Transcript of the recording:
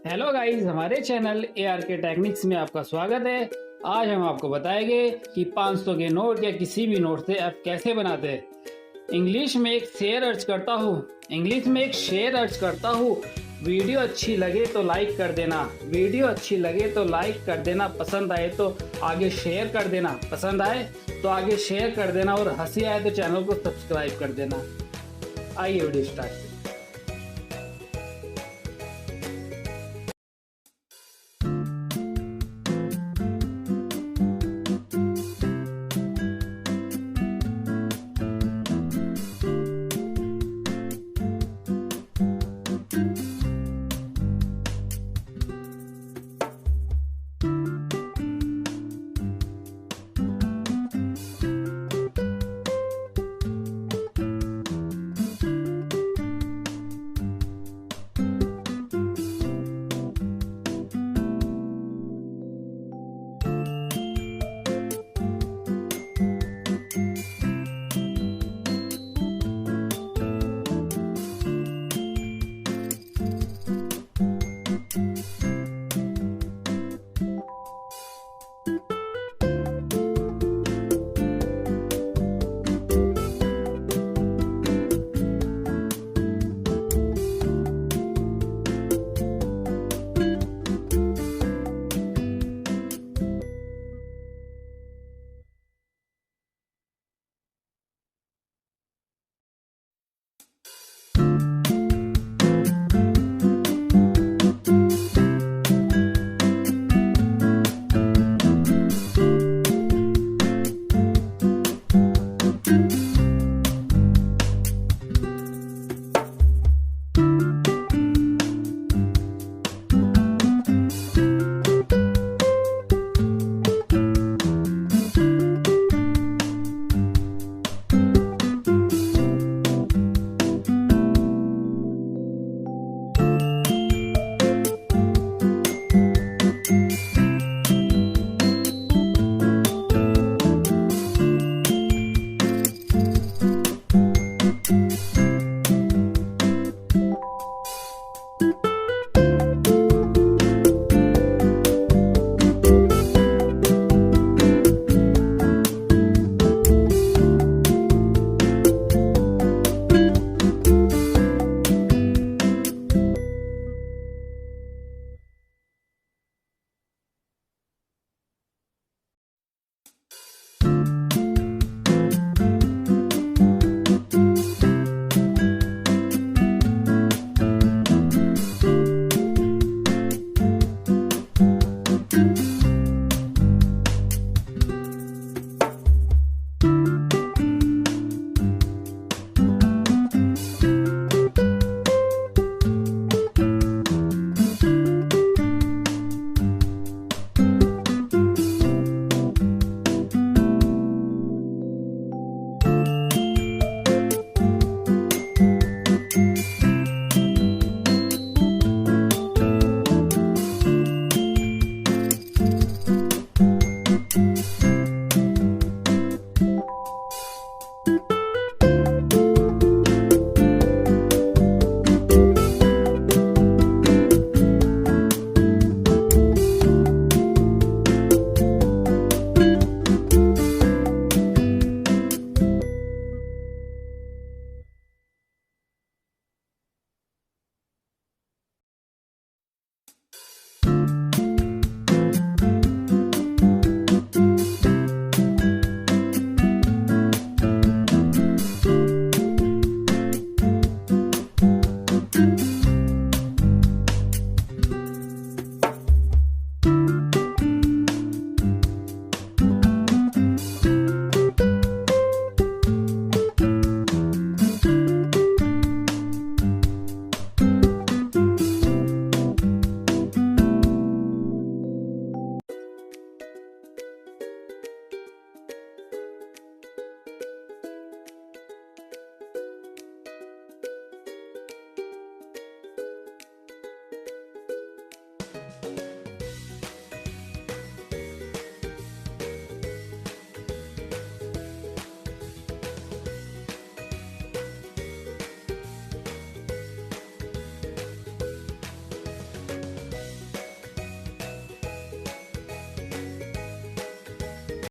Hello guys, हमारे channel AR के टेक्निक्स में आपका स्वागत है। आज हम आपको बताएंगे कि 500 के नोट या किसी भी नोट से एफ कैसे बनाते हैं। इंग्लिश में एक शेयर अर्ज करता हूँ। वीडियो अच्छी लगे तो लाइक कर देना, पसंद आए तो आगे शेयर कर देना, और हंसी आए तो चैनल को सब्सक्राइब कर देना। आइए वीडियो स्टार्ट।